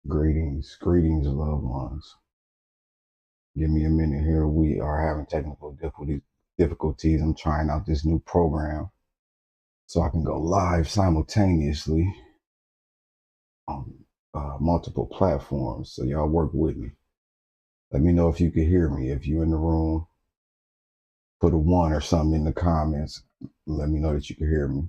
Greetings, loved ones. Give me a minute here. We are having technical difficulties. I'm trying out this new program so I can go live simultaneously on multiple platforms. So y'all work with me. Let me know if you can hear me. If you're in the room, put a one or something in the comments. Let me know that you can hear me.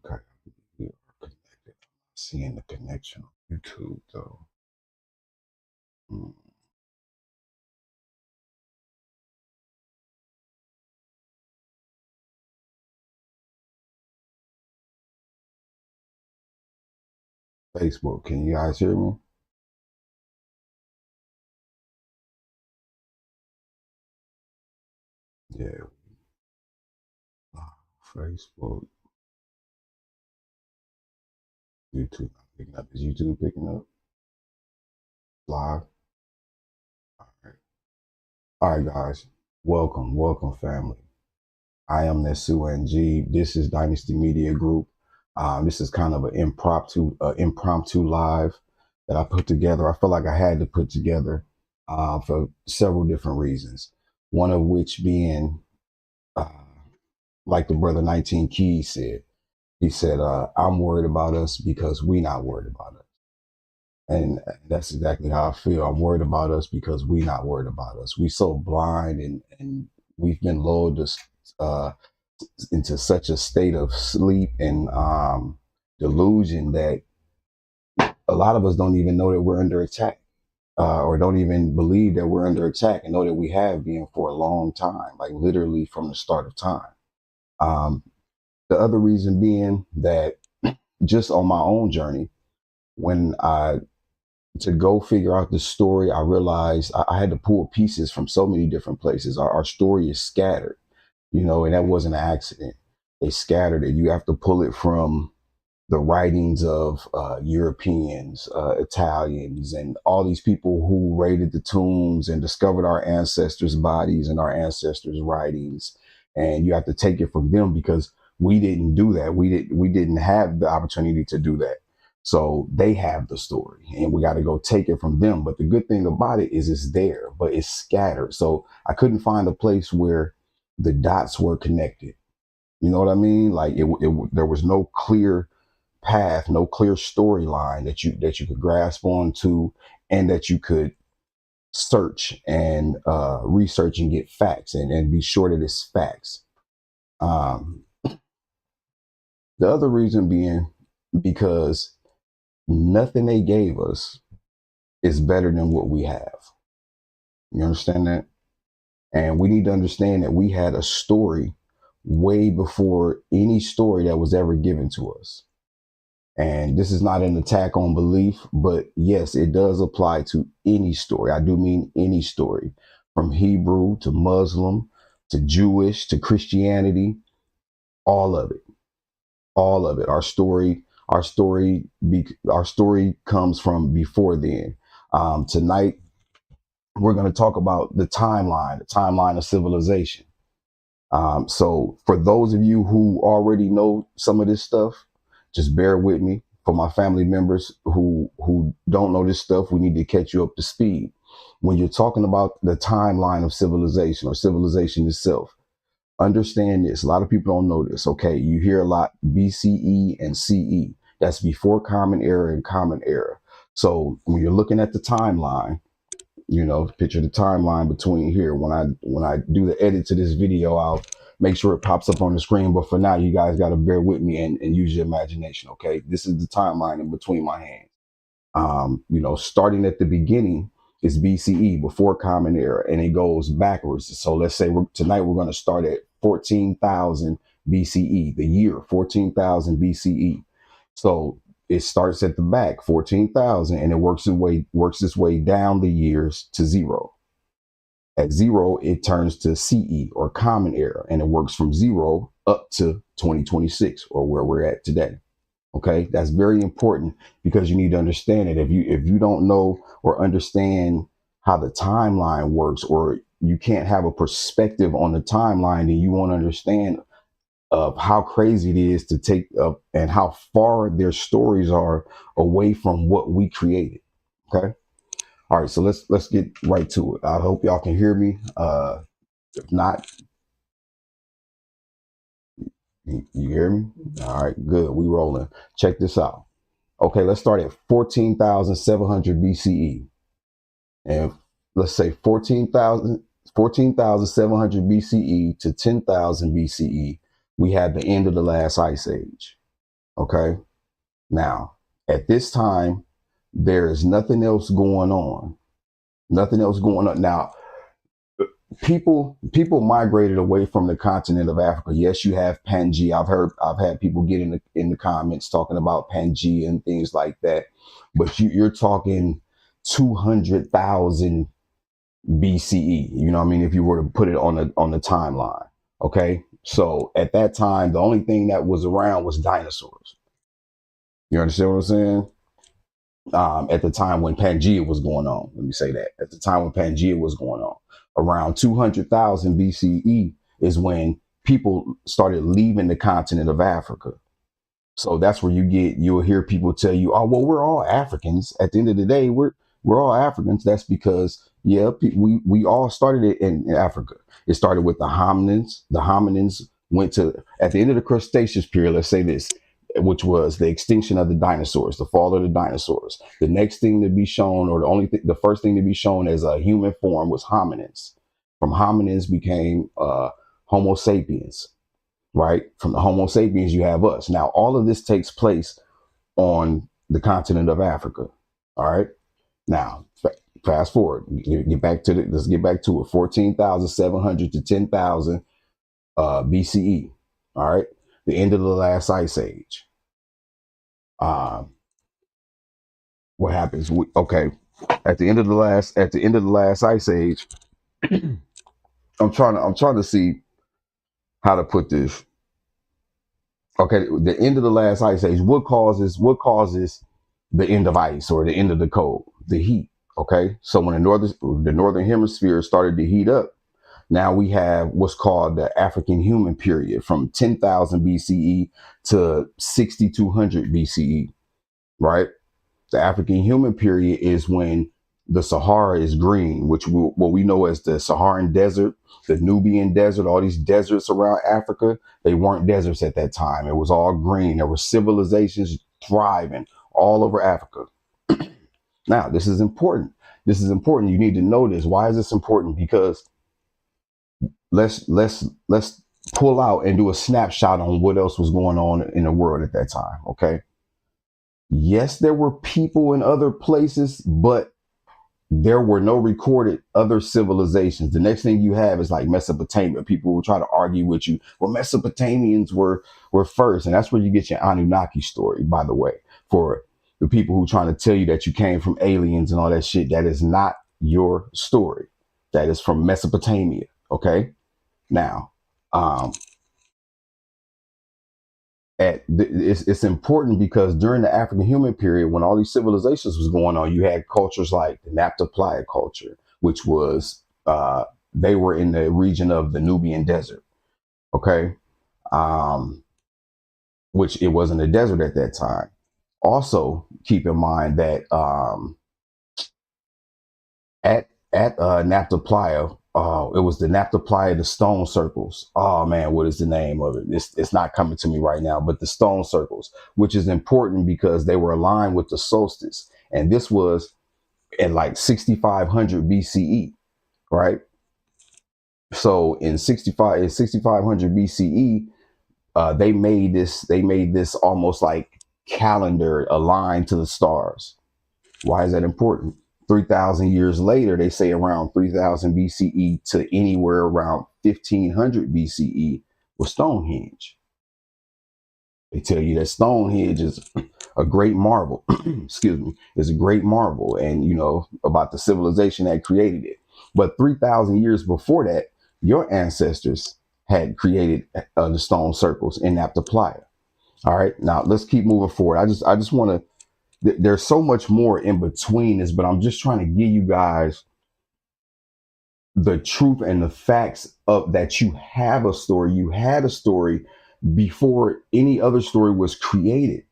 Okay, we are connected. Seeing the connection on YouTube though. Mm. Facebook, can you guys hear me? Yeah. Facebook, YouTube not picking up. Is YouTube picking up live? All right. All right, guys. Welcome, family. I am Nesu NG. This is Dynasty Media Group. This is kind of an impromptu live that I put together. I feel like I had to put together for several different reasons. One of which being, uh, like the brother 19 Keys said, he said, "I'm worried about us because we not worried about us." And that's exactly how I feel. I'm worried about us because we not worried about us. We so blind and we've been lulled uh, into such a state of sleep and delusion that a lot of us don't even know that we're under attack, or don't even believe that we're under attack and know that we have been for a long time, like literally from the start of time. Um, the other reason being that just on my own journey, when I to go figure out the story, I realized I had to pull pieces from so many different places. Our story is scattered, and that wasn't an accident. They scattered it. You have to pull it from the writings of Europeans, Italians, and all these people who raided the tombs and discovered our ancestors' bodies and our ancestors' writings. And you have to take it from them because we didn't do that. We didn't have the opportunity to do that. So they have the story, and we got to go take it from them. But the good thing about it is it's there, but it's scattered. So I couldn't find a place where the dots were connected. You know what I mean? Like there was no clear path, no clear storyline that you could grasp onto, and that you could search and research and get facts and be sure that it's facts. Um, the other reason being because nothing they gave us is better than what we have. You understand that? And we need to understand that we had a story way before any story that was ever given to us. And this is not an attack on belief, but yes, it does apply to any story. I do mean any story, from Hebrew to Muslim to Jewish to Christianity, all of it, all of it. Our story comes from before then. Tonight, we're going to talk about the timeline of civilization. So for those of you who already know some of this stuff, just bear with me. For my family members who don't know this stuff, we need to catch you up to speed. When you're talking about the timeline of civilization or civilization itself, understand this. A lot of people don't know this. Okay, you hear a lot BCE and CE. That's before Common Era and Common Era. So when you're looking at the timeline, picture the timeline between here. When I do the edit to this video, I'll make sure it pops up on the screen. But for now, you guys got to bear with me and use your imagination. Okay, this is the timeline in between my hands. Starting at the beginning is BCE, before Common Era, and it goes backwards. So let's say tonight we're going to start at 14,000 BCE, the year 14,000 BCE. So it starts at the back, 14,000, and it works its way down the years to zero. At 0, it turns to CE, or Common Era, and it works from 0 up to 2026, or where we're at today. Okay, that's very important, because you need to understand it. If you don't know or understand how the timeline works, or you can't have a perspective on the timeline, then you won't understand of how crazy it is to take up, and how far their stories are away from what we created. Okay. All right, so let's get right to it. I hope y'all can hear me. If not, you hear me? All right, good. We rolling. Check this out. Okay, let's start at 14,700 BCE. And let's say 14,700 BCE to 10,000 BCE, we had the end of the last ice age. Okay. Now, at this time, there is nothing else going on. Nothing else going on. Now, people migrated away from the continent of Africa. Yes, you have Pangea. I've had people get in the comments talking about Pangea and things like that. But you're talking 200,000 BCE. You know what I mean? If you were to put it on the timeline. Okay. So at that time, the only thing that was around was dinosaurs. You understand what I'm saying? At the time when Pangea was going on, let me say that. At the time when Pangea was going on, around 200,000 BCE is when people started leaving the continent of Africa. So that's where you'll hear people tell you, oh, well, we're all Africans. At the end of the day, we're all Africans. That's because, yeah, we all started it in Africa. It started with the hominins. The hominins went to, at the end of the Cretaceous period, let's say this, which was the extinction of the dinosaurs, the fall of the dinosaurs. The next thing to be shown, or the first thing to be shown as a human form, was hominins. From hominins became Homo sapiens. Right? From the Homo sapiens, you have us. Now, all of this takes place on the continent of Africa. All right. Now, fast forward. Let's get back to it. 14,700 to 10,000 BCE. All right. The end of the last ice age. What happens? Okay. At the end of the last ice age, I'm trying to see how to put this. Okay, the end of the last ice age. What causes the end of ice, or the end of the cold? The heat. Okay, so when the northern hemisphere started to heat up, now we have what's called the African human period, from 10,000 BCE to 6,200 BCE. Right, the African human period is when the Sahara is green, which what we know as the Saharan desert, the Nubian desert, all these deserts around Africa. They weren't deserts at that time. It was all green. There were civilizations thriving all over Africa. Now, this is important. You need to know this. Why is this important? Because let's pull out and do a snapshot on what else was going on in the world at that time. Okay. Yes, there were people in other places, but there were no recorded other civilizations. The next thing you have is like Mesopotamia. People will try to argue with you, well, Mesopotamians were first. And that's where you get your Anunnaki story, by the way. For the people who are trying to tell you that you came from aliens and all that shit, that is not your story. That is from Mesopotamia. Okay. Now, it's important because during the African human period, when all these civilizations was going on, you had cultures like the Nabta Playa culture, which was they were in the region of the Nubian desert. Okay, which it wasn't a desert at that time. Also, keep in mind that at Nabta Playa, it was the Nabta Playa, the stone circles. Oh man, what is the name of it? It's not coming to me right now, but the stone circles, which is important because they were aligned with the solstice. And this was in like 6,500 BCE, right? So in 6,500 BCE, they made this almost like calendar aligned to the stars. Why is that important? 3,000 years later, they say around 3,000 BCE to anywhere around 1,500 BCE was Stonehenge. They tell you that Stonehenge is a great marvel. Excuse me, is a great marvel, and you know about the civilization that created it. But 3,000 years before that, your ancestors had created the stone circles in Nabta Playa. All right, now let's keep moving forward. I just want to. There's so much more in between this, but I'm just trying to give you guys the truth and the facts of that. You have a story. You had a story before any other story was created.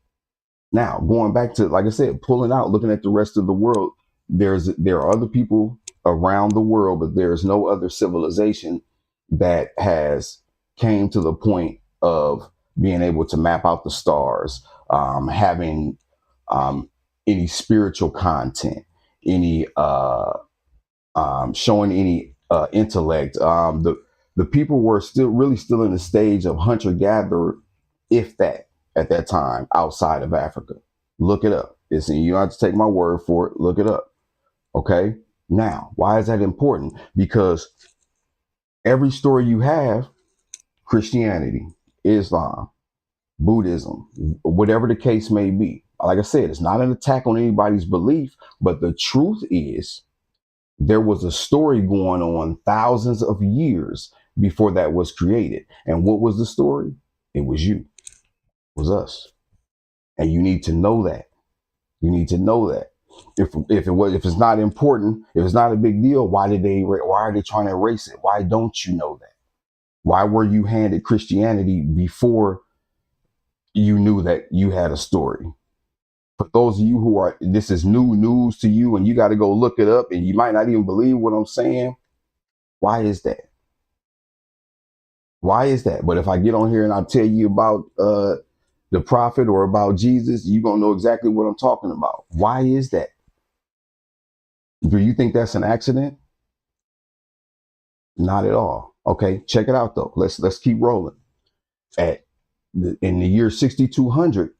Now, going back to, like I said, pulling out, looking at the rest of the world, there are other people around the world, but there's no other civilization that has came to the point of being able to map out the stars, having any spiritual content, any showing any intellect. The people were still in the stage of hunter gatherer, if that, at that time outside of Africa. Look it up. You don't have to take my word for it. Look it up. Okay. Now, why is that important? Because every story you have, Christianity, Islam, Buddhism, whatever the case may be, like I said, it's not an attack on anybody's belief, but the truth is there was a story going on thousands of years before that was created. And what was the story? It was you. It was us. And you need to know that. You need to know that. If it's not important, if it's not a big deal, why are they trying to erase it? Why don't you know that? Why were you handed Christianity before you knew that you had a story? For those of you this is new news to you and you got to go look it up and you might not even believe what I'm saying. Why is that? Why is that? But if I get on here and I tell you about the prophet or about Jesus, you're going to know exactly what I'm talking about. Why is that? Do you think that's an accident? Not at all. Okay, check it out though. Let's keep rolling. In the year 6200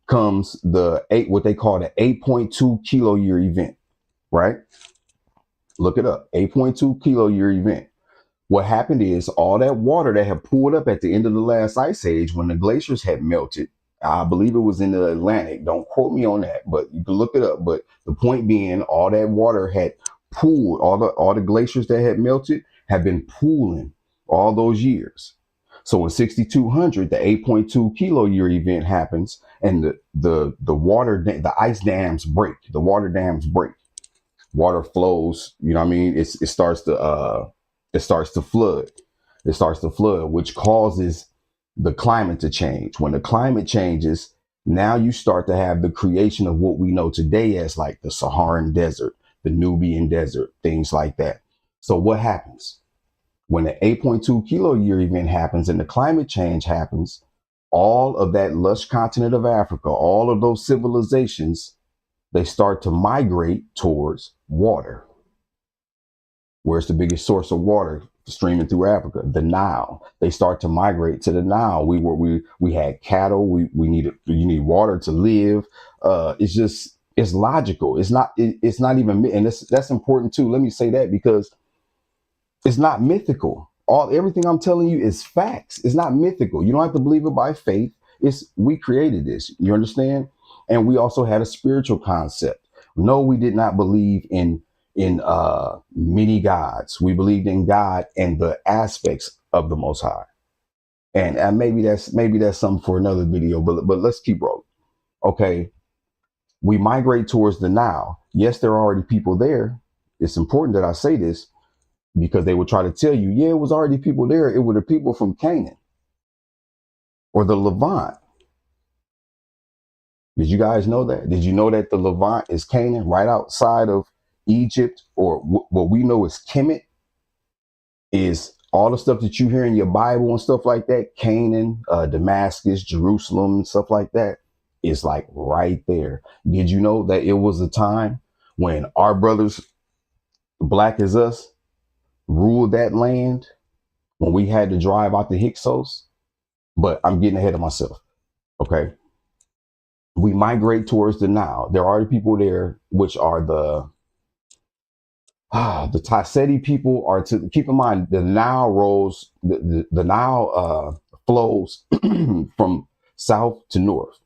comes what they call the 8.2 kilo year event, right? Look it up. 8.2 kilo year event. What happened is all that water that had pooled up at the end of the last ice age when the glaciers had melted, I believe it was in the Atlantic. Don't quote me on that, but you can look it up. But the point being, all that water had pooled, all the glaciers that had melted had been pooling all those years. So in 6200, the 8.2 kilo year event happens, and the ice dams break. The water dams break. Water flows. You know what I mean? It starts to flood. It starts to flood, which causes the climate to change. When the climate changes, now you start to have the creation of what we know today as like the Saharan desert, the Nubian desert, things like that. So what happens? When the 8.2 kilo year event happens and the climate change happens, all of that lush continent of Africa, all of those civilizations, they start to migrate towards water. Where's the biggest source of water streaming through Africa? The Nile. They start to migrate to the Nile. We had cattle. You need water to live. It's logical. It's not even, and that's important too. Let me say that because it's not mythical. Everything I'm telling you is facts. It's not mythical. You don't have to believe it by faith. We created this. You understand? And we also had a spiritual concept. No, we did not believe in many gods. We believed in God and the aspects of the Most High. And maybe that's something for another video. But let's keep rolling. Okay, we migrate towards the Nile. Yes, there are already people there. It's important that I say this because they would try to tell you, yeah, it was already people there. It were the people from Canaan or the Levant. Did you guys know that? Did you know that the Levant is Canaan, right outside of Egypt, or what we know as Kemet? Is all the stuff that you hear in your Bible and stuff like that, Canaan, Damascus, Jerusalem, and stuff like that, is like right there. Did you know that it was a time when our brothers, black as us, ruled that land, when we had to drive out the Hyksos? But I'm getting ahead of myself. Okay. We migrate towards the Nile. There are people there, which are the Taseti people. Are to keep in mind, the Nile rolls, the Nile flows from south to north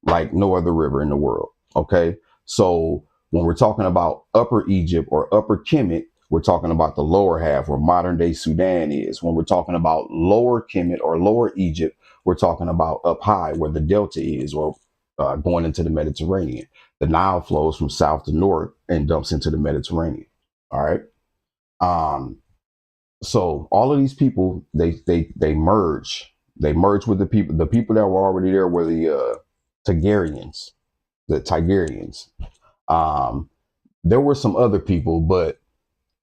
like no other river in the world. Okay, so when we're talking about Upper Egypt or Upper Kemet, we're talking about the lower half where modern day Sudan is. When we're talking about lower Kemet or lower Egypt, we're talking about up high where the Delta is, or going into the Mediterranean. The Nile flows from south to north and dumps into the Mediterranean. All right. Um, so all of these people, they merge. They merge with the people. The people that were already there were the Tigerians. The Tigerians. Um, there were some other people, but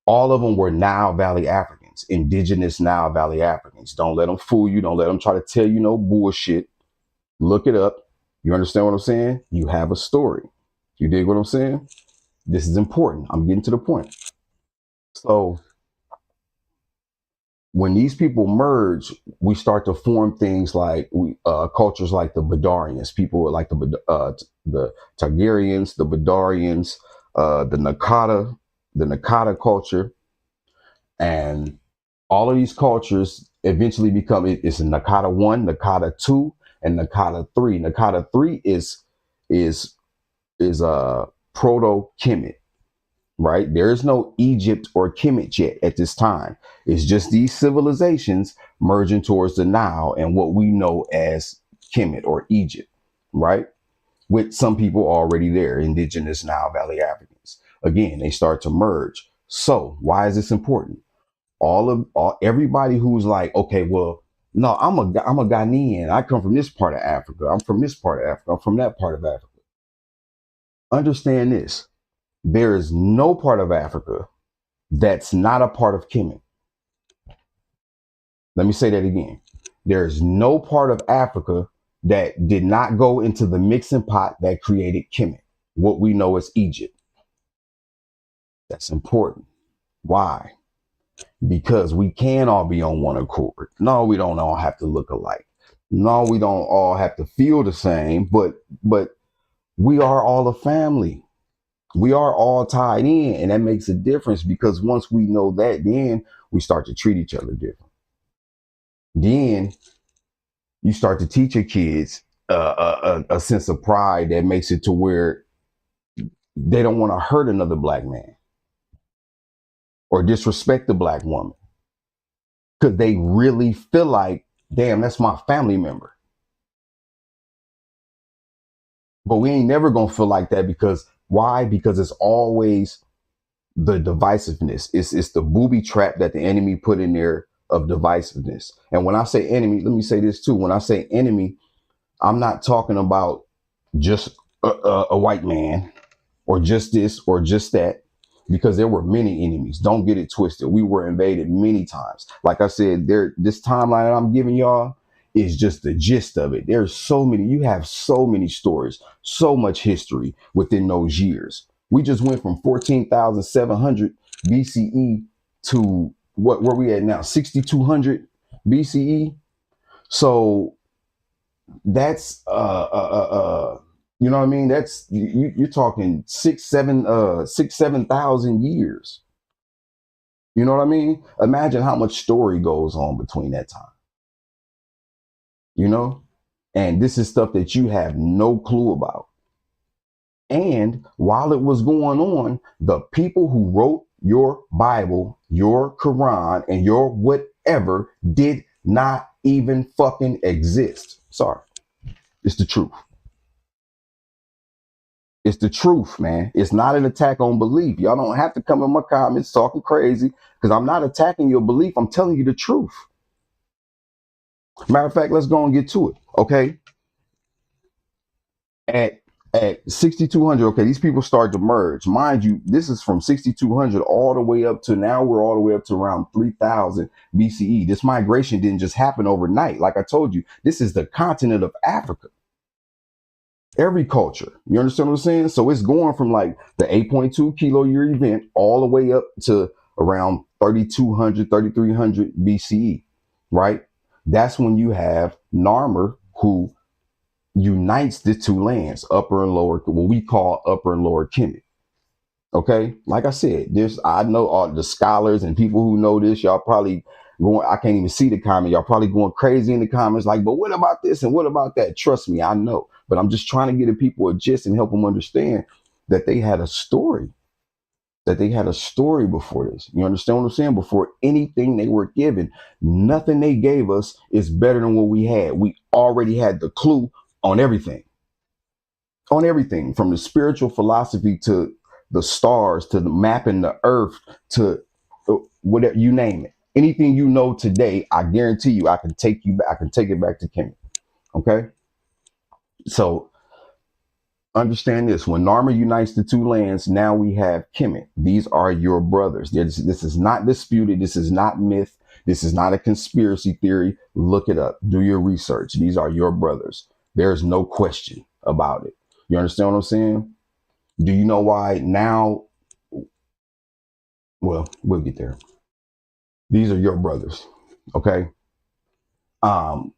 all of them were Nile Valley Africans, indigenous Nile Valley Africans. Don't let them fool you. Don't let them try to tell you no bullshit. Look it up. You understand what I'm saying? You have a story. You dig what I'm saying? This is important. I'm getting to the point. So when these people merge, we start to form things like cultures like the Badarians, people like the Targaryens, the Badarians, the Nakata culture, and all of these cultures eventually become it's a Nakata 1, Nakata 2, and Nakata 3. Nakata 3 is a proto Kemet, right? There is no Egypt or Kemet yet at this time. It's just these civilizations merging towards the Nile and what we know as Kemet or Egypt, right? With some people already there, indigenous Nile Valley Africans. Again, they start to merge. So why is this important? Everybody who's like, okay, well, no, I'm a Ghanaian. I come from this part of Africa. I'm from this part of Africa. I'm from that part of Africa. Understand this. There is no part of Africa that's not a part of Kemet. Let me say that again. There's no part of Africa that did not go into the mixing pot that created Kemet, what we know as Egypt. That's important. Why? Because we can all be on one accord. No, we don't all have to look alike. No, we don't all have to feel the same, but we are all a family. We are all tied in, and that makes a difference because once we know that, then we start to treat each other different. Then you start to teach your kids a sense of pride that makes it to where they don't want to hurt another black man or disrespect the black woman because they really feel like, damn, that's my family member. But we ain't never gonna feel like that because why? Because it's always the divisiveness. It's the booby trap that the enemy put in there of divisiveness. And when I say enemy, let me say this too. When I say enemy, I'm not talking about just a white man or just this or just that, because there were many enemies. Don't get it twisted. We were invaded many times. Like I said, this timeline that I'm giving y'all is just the gist of it. There's so many, you have so many stories, so much history within those years. We just went from 14,700 BCE to where we at now, 6,200 BCE. So that's you know what I mean? That's you're talking 7,000 years. You know what I mean? Imagine how much story goes on between that time. You know? And this is stuff that you have no clue about. And while it was going on, the people who wrote your Bible, your Quran, and your whatever did not even fucking exist. Sorry. It's the truth. It's the truth, man. It's not an attack on belief. Y'all don't have to come in my comments talking crazy because I'm not attacking your belief. I'm telling you the truth. Matter of fact, let's go and get to it. Okay. At 6,200, okay, these people start to merge. Mind you, this is from 6,200 all the way up to now. We're all the way up to around 3,000 BCE. This migration didn't just happen overnight. Like I told you, this is the continent of Africa. Every culture, you understand what I'm saying? So it's going from like the 8.2 kilo year event all the way up to around 3,200, 3,300 BCE, right? That's when you have Narmer, who unites the two lands, upper and lower, what we call upper and lower Kemet. Okay, like I said, I know all the scholars and people who know this. Y'all probably going, I can't even see the comment. Y'all probably going crazy in the comments, like, but what about this and what about that? Trust me, I know. But I'm just trying to get the people a gist and help them understand that they had a story. that they had a story before this. You understand what I'm saying? Before anything they were given, nothing they gave us is better than what we had. We already had the clue on everything, from the spiritual philosophy to the stars to the mapping the earth to whatever you name it. Anything you know today, I guarantee you, I can take you back. I can take it back to Kemet. Okay, so understand this: when Narmer unites the two lands, now we have Kemet. These are your brothers. This is not disputed. This is not myth. This is not a conspiracy theory. Look it up. Do your research. These are your brothers. There's no question about it. You understand what I'm saying? Do you know why now? Well, we'll get there. These are your brothers. Okay. Um,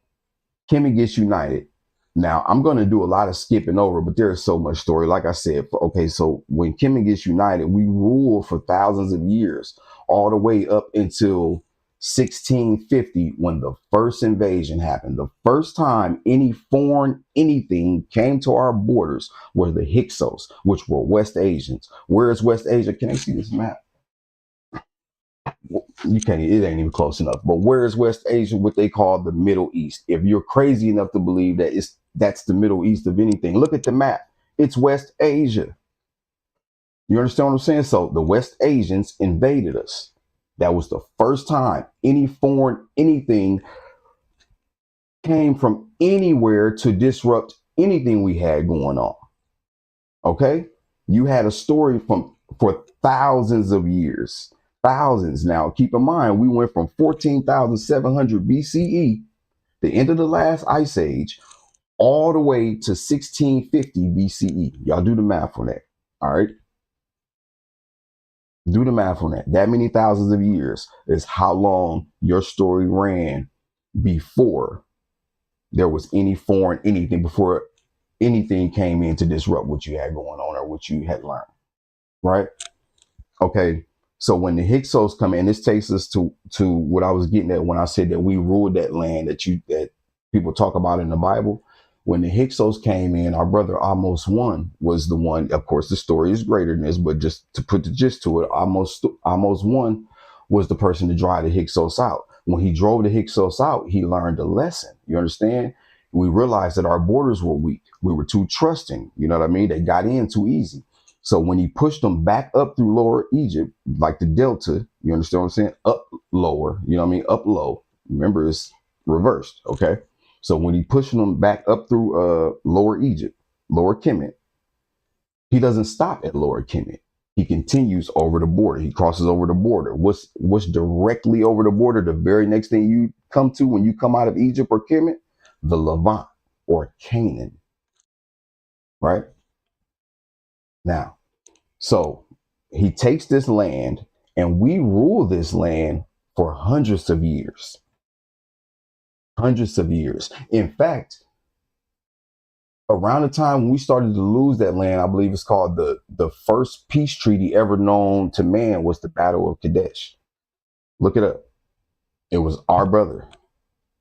Kemet gets united. Now, I'm going to do a lot of skipping over, but there is so much story. Like I said, okay, so when Kemet gets united, we rule for thousands of years, all the way up until 1650, when the first invasion happened. The first time any foreign anything came to our borders was the Hyksos, which were West Asians. Where is West Asia? Can I see this map? You can't, it ain't even close enough. But where is West Asia? What they call the Middle East. If you're crazy enough to believe that that's the Middle East of anything, look at the map. It's West Asia. You understand what I'm saying? So the West Asians invaded us. That was the first time any foreign anything came from anywhere to disrupt anything we had going on. Okay? You had a story for thousands of years. Thousands. Now, keep in mind, we went from 14,700 BCE, the end of the last ice age, all the way to 1650 BCE. Y'all do the math on that. All right. Do the math on that. That many thousands of years is how long your story ran before there was any foreign anything, before anything came in to disrupt what you had going on or what you had learned. Right? Okay. So when the Hyksos come in, this takes us to what I was getting at when I said that we ruled that land that people talk about in the Bible. When the Hyksos came in, our brother Amos I was the one. Of course, the story is greater than this, but just to put the gist to it, Amos I was the person to drive the Hyksos out. When he drove the Hyksos out, he learned a lesson. You understand? We realized that our borders were weak. We were too trusting. You know what I mean? They got in too easy. So when he pushed them back up through Lower Egypt, like the Delta, you understand what I'm saying? Up lower, you know what I mean? Up low. Remember, it's reversed. Okay. So when he pushed them back up through Lower Egypt, Lower Kemet, he doesn't stop at Lower Kemet. He continues over the border. He crosses over the border. What's directly over the border? The very next thing you come to when you come out of Egypt or Kemet? The Levant or Canaan. Right? Now, so he takes this land and we rule this land for hundreds of years. Hundreds of years. In fact, around the time when we started to lose that land, I believe it's called the first peace treaty ever known to man was the Battle of Kadesh. Look it up. It was our brother.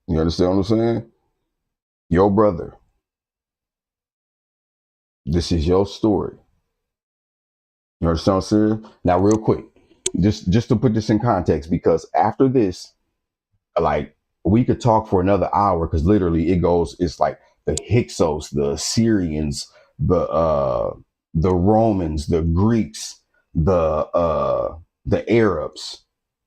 You understand what I'm saying? Your brother. This is your story. You understand what I'm saying? Now, real quick, just to put this in context, because after this, like, we could talk for another hour, because literally it's like the Hyksos, the Assyrians, the Romans, the Greeks, the Arabs,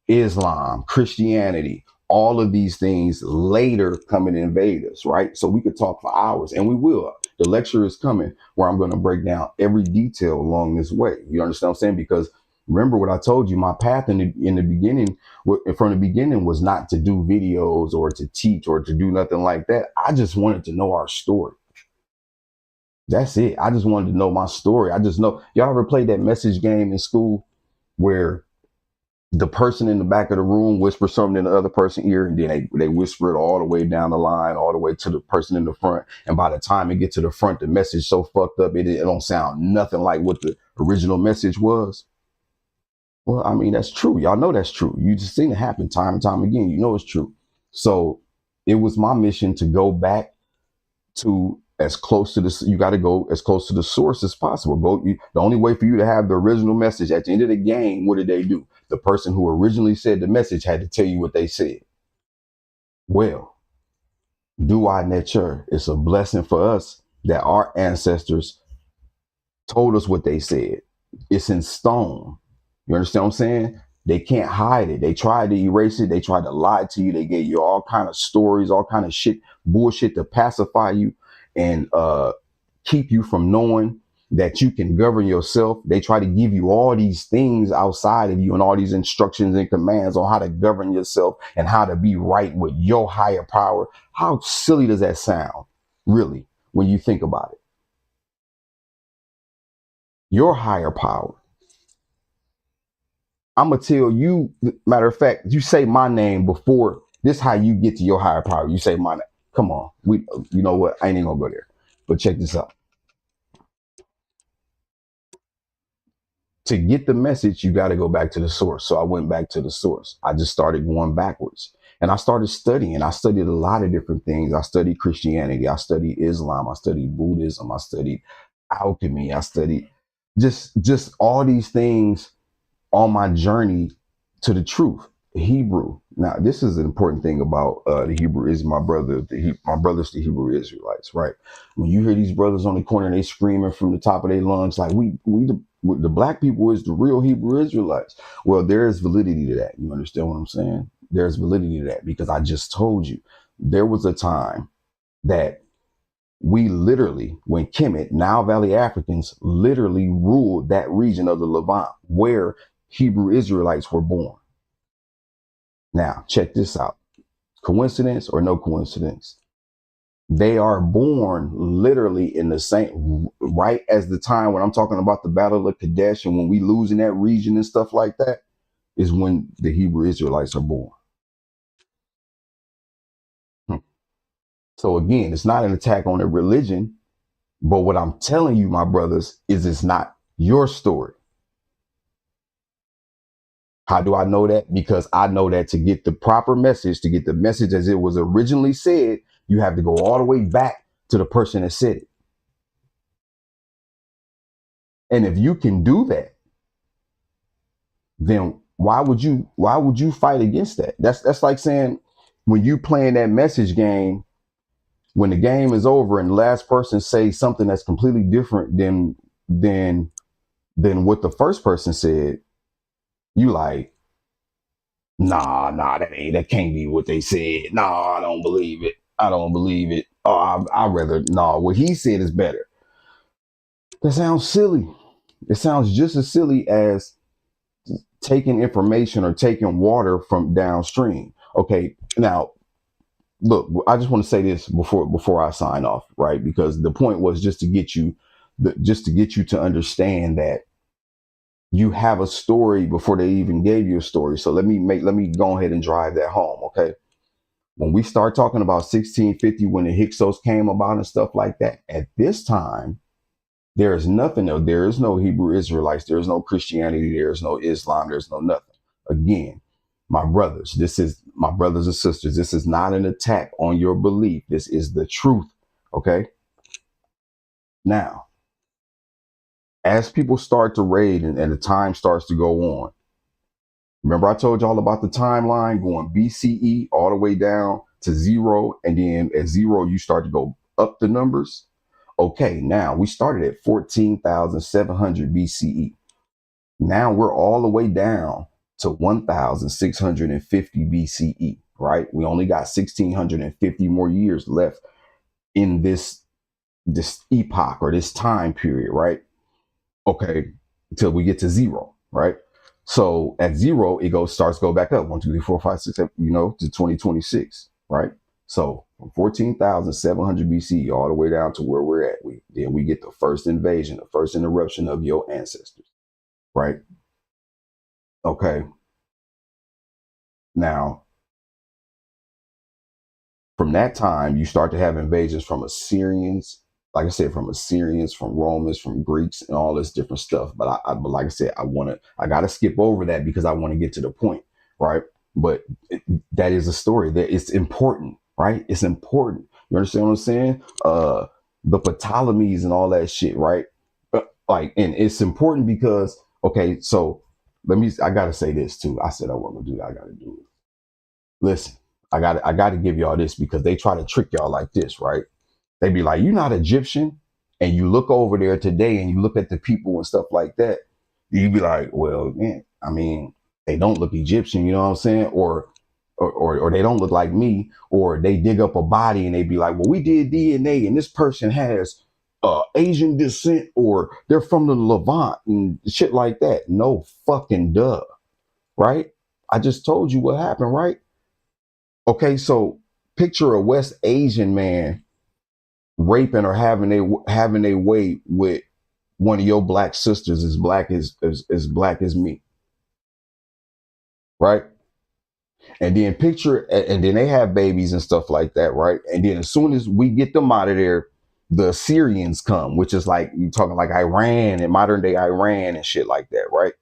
Islam, Christianity, all of these things later come and invade us, right? So we could talk for hours, and we will. The lecture is coming where I'm going to break down every detail along this way. You understand what I'm saying? Because remember what I told you, my path in the beginning, from the beginning, was not to do videos or to teach or to do nothing like that. I just wanted to know our story. That's it. I just wanted to know my story. I just know. Y'all ever played that message game in school where the person in the back of the room whispers something in the other person's ear, and then they whisper it all the way down the line, all the way to the person in the front. And by the time it gets to the front, the message so fucked up, it don't sound nothing like what the original message was. Well, I mean, that's true. Y'all know that's true. You just seen it happen time and time again. You know it's true. So it was my mission to go back to as close to this. You got to go as close to the source as possible. The only way for you to have the original message at the end of the game, what did they do? The person who originally said the message had to tell you what they said. Well, Dua Nature, it's a blessing for us that our ancestors told us what they said. It's in stone. You understand what I'm saying? They can't hide it. They tried to erase it. They tried to lie to you. They gave you all kind of stories, all kind of shit, bullshit to pacify you and keep you from knowing that you can govern yourself. They try to give you all these things outside of you and all these instructions and commands on how to govern yourself and how to be right with your higher power. How silly does that sound, really, when you think about it? Your higher power. I'm gonna tell you, matter of fact, you say my name before this, how you get to your higher power. You say my name. Come on. You know what? I ain't even gonna go there. But check this out. To get the message, you got to go back to the source. So I went back to the source. I just started going backwards. And I started studying. I studied a lot of different things. I studied Christianity. I studied Islam. I studied Buddhism. I studied alchemy. I studied just all these things on my journey to the truth. Hebrew. Now, this is an important thing about the Hebrew is my brothers, the Hebrew Israelites, right? When you hear these brothers on the corner, they screaming from the top of their lungs, like the black people is the real Hebrew Israelites. Well, there is validity to that. You understand what I'm saying? There's validity to that because I just told you there was a time that we literally, when Kemet, now Valley Africans, literally ruled that region of the Levant where Hebrew Israelites were born. Now, check this out. Coincidence or no coincidence? They are born literally in the same, right as the time when I'm talking about the Battle of Kadesh and when we lose in that region and stuff like that, is when the Hebrew Israelites are born. So again, it's not an attack on a religion, but what I'm telling you, my brothers, is it's not your story. How do I know that? Because I know that to get the proper message, to get the message as it was originally said, you have to go all the way back to the person that said it. And if you can do that, then why would you fight against that? That's like saying when you playing that message game, when the game is over and the last person says something that's completely different than what the first person said, you like, nah, that can't be what they said. Nah, I don't believe it. Oh, I rather, nah, what he said is better. That sounds silly. It sounds just as silly as taking information or taking water from downstream. Okay, now look, I just want to say this before I sign off, right? Because the point was just to get you to understand that you have a story before they even gave you a story. So let me go ahead and drive that home, okay? When we start talking about 1650, when the Hyksos came about and stuff like that, at this time, there is nothing. There is no Hebrew Israelites. There is no Christianity. There is no Islam. There's no nothing. Again, my brothers and sisters. This is not an attack on your belief. This is the truth. Okay. Now, as people start to raid and the time starts to go on, remember I told y'all about the timeline going BCE all the way down to 0. And then at 0, you start to go up the numbers. Okay, now we started at 14,700 BCE. Now we're all the way down to 1,650 BCE, right? We only got 1,650 more years left in this epoch or this time period, right? Okay, until we get to 0, right? So at 0, it starts go back up 1, 2, 3, 4, 5, 6, 7, to 2026, right? So from 14,700 BC all the way down to where we're at, then we get the first invasion, the first interruption of your ancestors, right? Okay. Now, from that time, you start to have invasions from Assyrians, like I said, from Romans, from Greeks, and all this different stuff. But but like I said, I gotta skip over that because I want to get to the point, right? But that is a story that it's important, right? It's important. You understand what I'm saying? the Ptolemies and all that shit, right? Like, and it's important because, okay, so I gotta say this too. I said I wasn't gonna do that. I gotta do it. Listen, I gotta give y'all this because they try to trick y'all like this, right? They be like, you're not Egyptian. And you look over there today and you look at the people and stuff like that. You be like, well, man, I mean, they don't look Egyptian, you know what I'm saying? Or they don't look like me, or they dig up a body and they be like, well, we did DNA and this person has Asian descent, or they're from the Levant and shit like that. No fucking duh, right? I just told you what happened, right? Okay, so picture a West Asian man raping or having a way with one of your black sisters as black as me, right? And then and then they have babies and stuff like that, right? And then as soon as we get them out of there, the Syrians come, which is like you talking like Iran and modern day Iran and shit like that, right?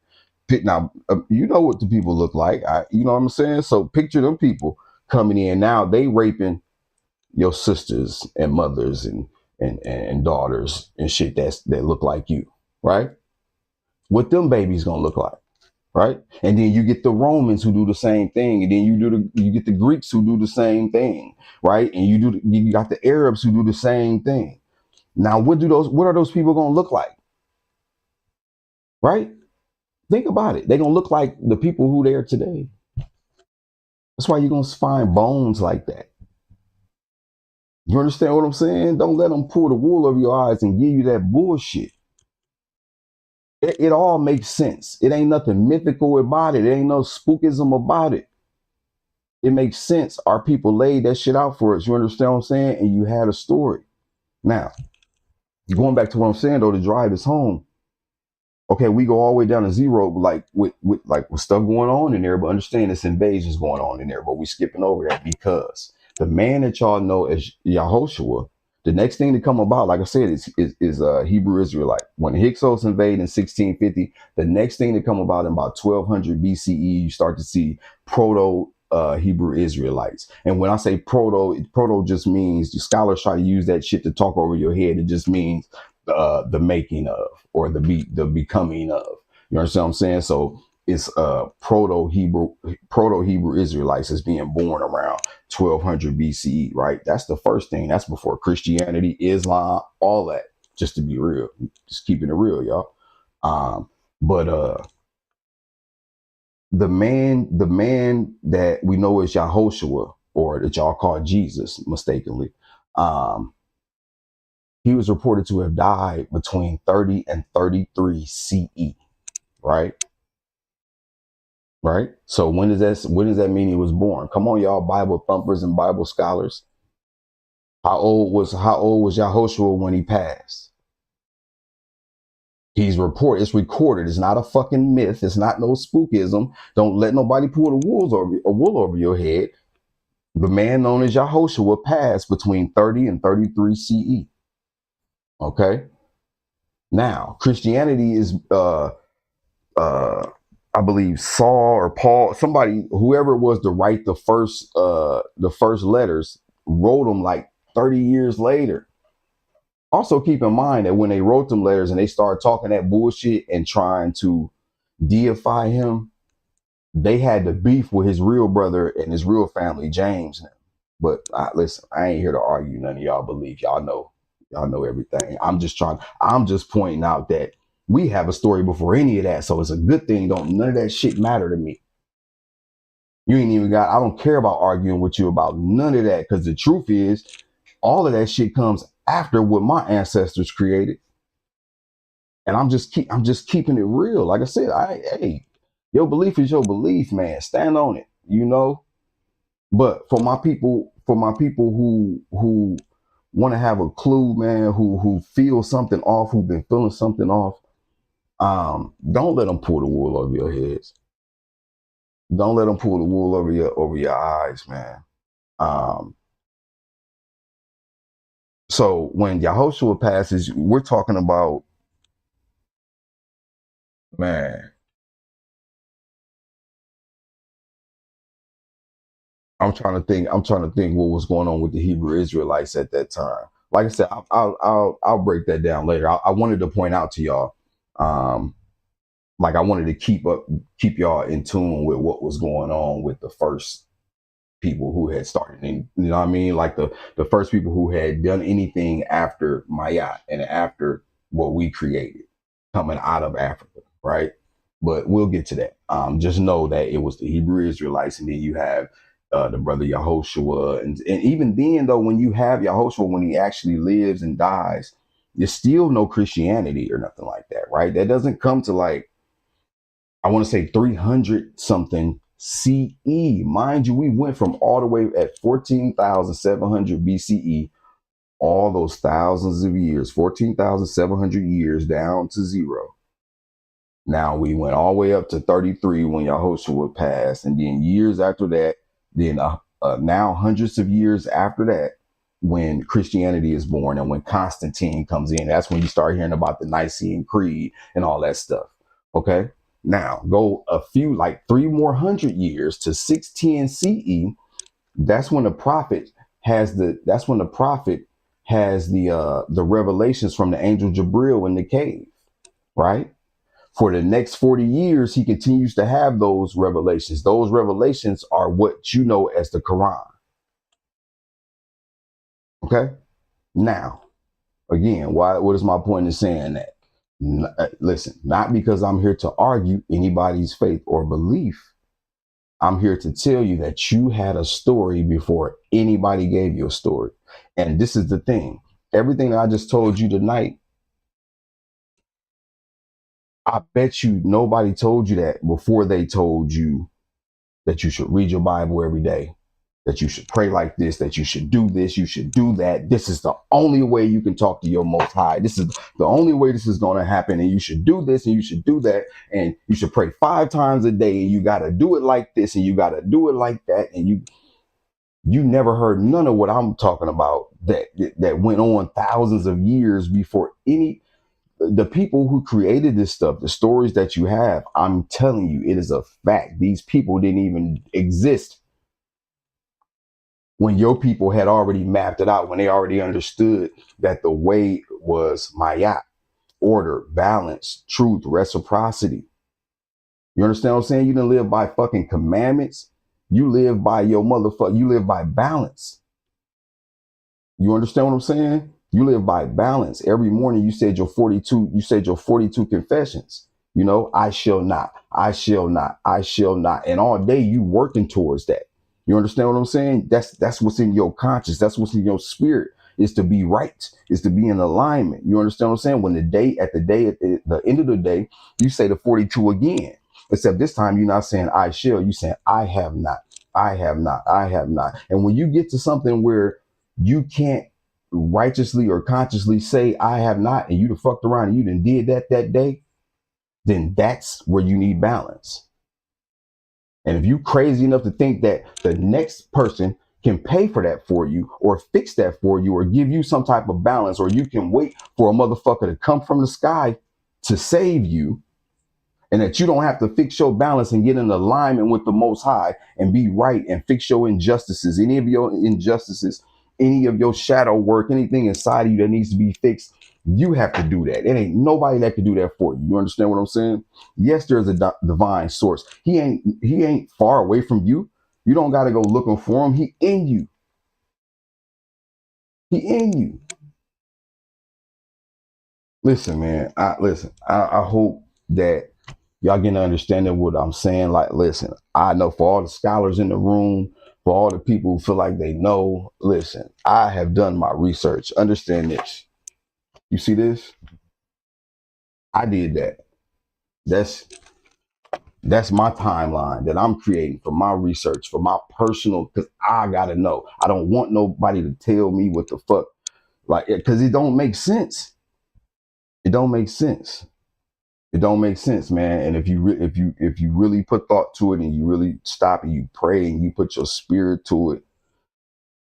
Now you know what the people look like, you know what I'm saying? So picture them people coming in now, they raping your sisters and mothers and daughters and shit that look like you, right? What them babies gonna look like, right? And then you get the Romans who do the same thing, and then you get the Greeks who do the same thing, right? And you got the Arabs who do the same thing. Now, what are those people gonna look like, right? Think about it. They're gonna look like the people who they are today. That's why you're gonna find bones like that. You understand what I'm saying? Don't let them pull the wool over your eyes and give you that bullshit. It all makes sense. It ain't nothing mythical about it. It ain't no spookism about it. It makes sense. Our people laid that shit out for us. You understand what I'm saying? And you had a story. Now, going back to what I'm saying though, to drive this home. Okay, we go all the way down to zero, like with stuff going on in there, but understand this invasion's going on in there, but we skipping over that because the man that y'all know as Yahushua, the next thing to come about, like I said, is Hebrew Israelite. When the Hyksos invade in 1650, the next thing to come about in about 1200 BCE, you start to see proto Hebrew Israelites. And when I say proto just means, the scholars try to use that shit to talk over your head. It just means the making of, or the becoming of. You understand what I'm saying? So it's proto Hebrew Israelites is being born around 1200 BCE, right? That's the first thing. That's before Christianity, Islam, all that. Just to be real, just keeping it real, y'all. But the man that we know is Yahushua, or that y'all call Jesus mistakenly, he was reported to have died between 30 and 33 CE, right? Right. So when does that mean he was born? Come on, y'all, Bible thumpers and Bible scholars. How old was Yahushua when he passed? It's recorded. It's not a fucking myth. It's not no spookism. Don't let nobody pull the wool over your head. The man known as Yahushua passed between 30 and 33 CE. Okay. Now, Christianity is I believe Saul or Paul, somebody, whoever it was to write the first letters, wrote them like 30 years later. Also keep in mind that when they wrote them letters and they started talking that bullshit and trying to deify him, they had to beef with his real brother and his real family, James. But listen, I ain't here to argue none of y'all believe. Y'all know everything. I'm just pointing out that we have a story before any of that. So it's a good thing. None of that shit matter to me. I don't care about arguing with you about none of that. Because the truth is, all of that shit comes after what my ancestors created. And I'm just keeping it real. Like I said, hey, your belief is your belief, man. Stand on it, you know. But for my people who want to have a clue, man, who feel something off, who've been feeling something off, don't let them pull the wool over your heads. Don't let them pull the wool over your eyes, man. So when Yahushua passes, we're talking about, man, I'm trying to think what was going on with the Hebrew Israelites at that time. like I said, I'll break that down later. I wanted to point out to y'all, um, like I wanted to keep y'all in tune with what was going on with the first people who had started, and you know what I mean, like the first people who had done anything after Mayat and after what we created coming out of Africa, right? But we'll get to that. Just know that it was the Hebrew Israelites, and then you have the brother Yahushua, and even then, though, when you have Yahushua, when he actually lives and dies, there's still no Christianity or nothing like that, right? That doesn't come to, like, I want to say 300 something CE. Mind you, we went from all the way at 14,700 BCE, all those thousands of years, 14,700 years down to zero. Now we went all the way up to 33 when Yahushua passed. And then years after that, then now hundreds of years after that, when Christianity is born and when Constantine comes in, that's when you start hearing about the Nicene Creed and all that stuff. Okay. Now go a few, like 300 more years to 610 CE. That's when the prophet has the revelations from the angel Jabril in the cave, right? For the next 40 years, he continues to have those revelations. Those revelations are what you know as the Quran. Okay. Now, again, what is my point in saying that? Listen, not because I'm here to argue anybody's faith or belief. I'm here to tell you that you had a story before anybody gave you a story. And this is the thing. Everything that I just told you tonight, I bet you nobody told you that before they told you that you should read your Bible every day, that you should pray like this, you should do that. This is the only way you can talk to your Most High. This is the only way this is going to happen. And you should do this and you should do that. And you should pray 5 times a day. And you got to do it like this and you got to do it like that. And you never heard none of what I'm talking about that went on thousands of years before the people who created this stuff, the stories that you have. I'm telling you, it is a fact. These people didn't even exist when your people had already mapped it out, when they already understood that the way was Mayat, order, balance, truth, reciprocity. You understand what I'm saying? You didn't live by fucking commandments. You live by you live by balance. You understand what I'm saying? You live by balance. Every morning you said your 42 confessions. You know, I shall not, I shall not, I shall not. And all day you working towards that. You understand what I'm saying? That's what's in your conscience. That's what's in your spirit, is to be right, is to be in alignment. You understand what I'm saying? When at the end of the day, you say the 42 again, except this time you're not saying I shall, you saying I have not, I have not, I have not. And when you get to something where you can't righteously or consciously say I have not, and you done fucked around and you done did that day, then that's where you need balance. And if you crazy enough to think that the next person can pay for that for you or fix that for you or give you some type of balance, or you can wait for a motherfucker to come from the sky to save you, and that you don't have to fix your balance and get in alignment with the Most High and be right and fix your injustices, any of your injustices, any of your shadow work, anything inside of you that needs to be fixed, you have to do that. It ain't nobody that can do that for you. You understand what I'm saying? Yes, there's a divine source. He ain't far away from you. You don't got to go looking for him. He in you. He in you. Listen, man. I hope that y'all getting an understanding of what I'm saying. Like, listen, I know for all the scholars in the room, for all the people who feel like they know, listen, I have done my research. Understand this. You see this? I did that. That's my timeline that I'm creating for my research, for my personal, because I gotta know. I don't want nobody to tell me what the fuck, like, because it don't make sense. It don't make sense. It don't make sense, man. And if you really put thought to it and you really stop and you pray and you put your spirit to it,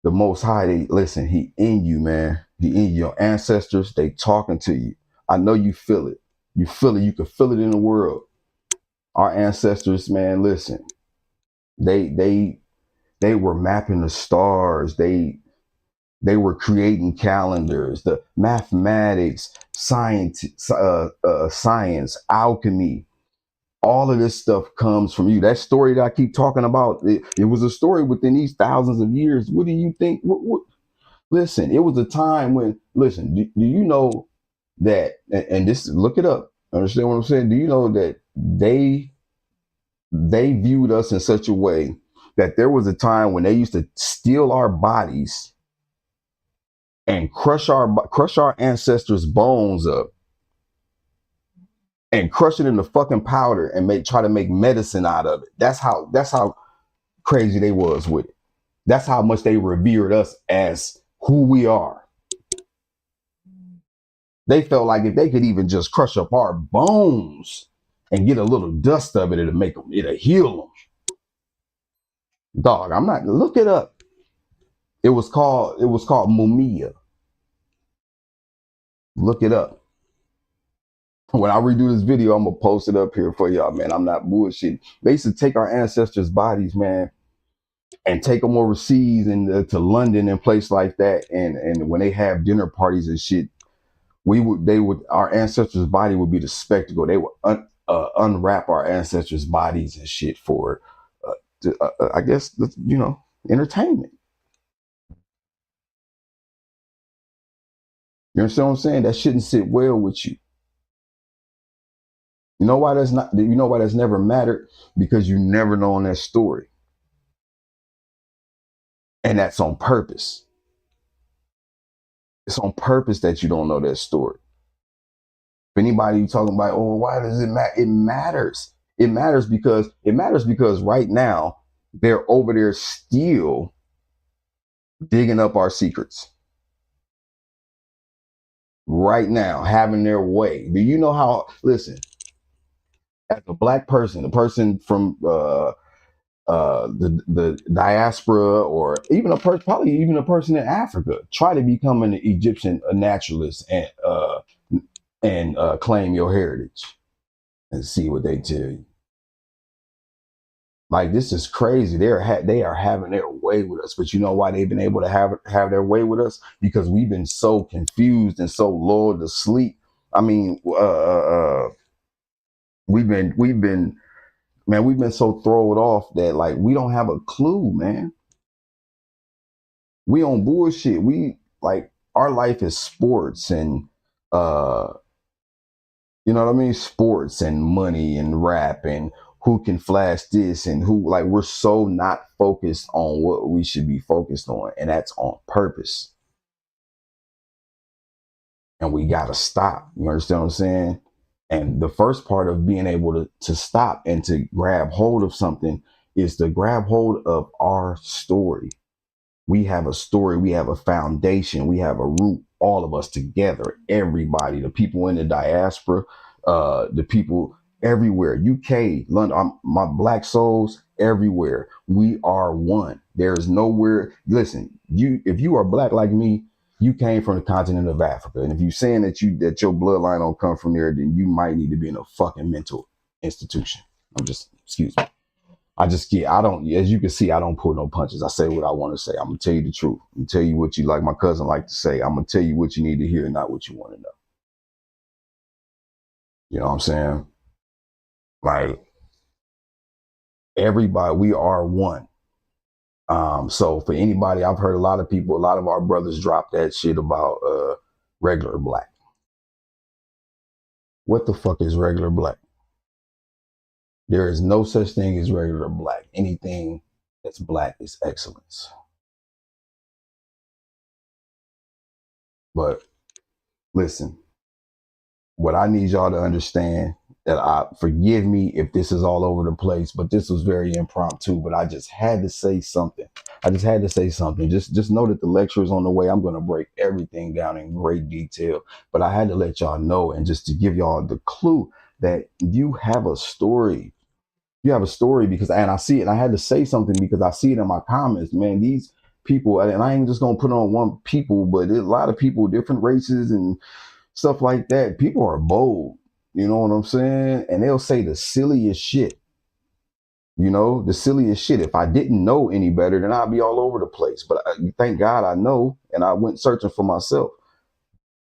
the Most High, listen, he in you, man. He in your ancestors. They talking to you. I know you feel it. You feel it. You can feel it in the world. Our ancestors, man, listen. They were mapping the stars. They were creating calendars, the mathematics, science, alchemy. All of this stuff comes from you. That story that I keep talking about, it was a story within these thousands of years. What do you think? Listen, it was a time when, listen, do you know that, and this, look it up, understand what I'm saying? Do you know that they viewed us in such a way that there was a time when they used to steal our bodies and crush our ancestors' bones up and crush it into fucking powder and try to make medicine out of it. That's how crazy they was with it. That's how much they revered us as who we are. They felt like if they could even just crush up our bones and get a little dust of it, it'll heal them. Dog, I'm not, look it up. It was called Mumia. Look it up. When I redo this video, I'm gonna post it up here for y'all, man. I'm not bullshitting. They used to take our ancestors' bodies, man, and take them overseas and to London and place like that. And when they have dinner parties and shit, our ancestors' body would be the spectacle. They would unwrap our ancestors' bodies and shit for, I guess, entertainment. You understand what I'm saying? That shouldn't sit well with you. You know why that's not? You know why that's never mattered? Because you never known that story, and that's on purpose. It's on purpose that you don't know that story. If anybody talking about, oh, why does it matter? It matters. It matters because right now they're over there still digging up our secrets. Right now, having their way. Do you know how? Listen, as a black person, a person from the diaspora, or even probably even a person in Africa, try to become an Egyptian naturalist and claim your heritage and see what they tell you. Like, this is crazy. They are having their way with us, but you know why they've been able to have their way with us? Because we've been so confused and so lulled to sleep. I mean, we've been man, we've been so thrown off that, like, we don't have a clue, man. We on bullshit. We, like, our life is sports and you know what I mean? Sports and money and rap and who can flash this and who, like, we're so not focused on what we should be focused on, and that's on purpose. And we gotta stop. You understand what I'm saying? And the first part of being able to stop and to grab hold of something is to grab hold of our story. We have a story, we have a foundation, we have a root, all of us together, everybody, the people in the diaspora, the people everywhere, UK, London, my black souls everywhere. We are one. There is nowhere, listen, if you are black like me, you came from the continent of Africa. And if you're saying that your bloodline don't come from there, then you might need to be in a fucking mental institution. Excuse me. I don't, as you can see, I don't pull no punches. I say what I want to say. I'm going to tell you the truth. I'm going to tell you what you, like my cousin like to say, I'm going to tell you what you need to hear, not what you want to know. You know what I'm saying? Like, everybody, we are one. So for anybody, I've heard a lot of our brothers drop that shit about regular black. What the fuck is regular black? There is no such thing as regular black. Anything that's black is excellence. But listen, what I need y'all to understand, forgive me if this is all over the place, but this was very impromptu, but I just had to say something. Just know that the lecture is on the way. I'm going to break everything down in great detail, but I had to let y'all know, and just to give y'all the clue that you have a story. You have a story because, and I see it, and I had to say something because I see it in my comments, man. These people, and I ain't just going to put on one people, but there's a lot of people, different races and stuff like that. People are bold, you know what I'm saying? And they'll say the silliest shit. You know, the silliest shit. If I didn't know any better, then I'd be all over the place. But thank God I know, and I went searching for myself.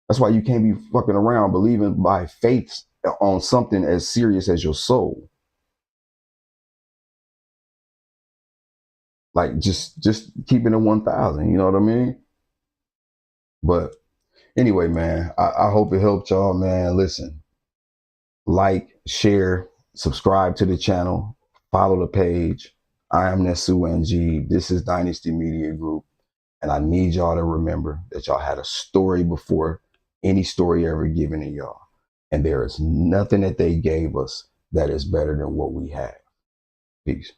That's why you can't be fucking around believing by faith on something as serious as your soul. Like just keeping it 1,000. You know what I mean? But anyway, man, I hope it helped y'all, man. Listen, like, share, subscribe to the channel, follow the page. I am Nesu NG. This is Dynasty Media Group. And I need y'all to remember that y'all had a story before any story ever given to y'all. And there is nothing that they gave us that is better than what we have. Peace.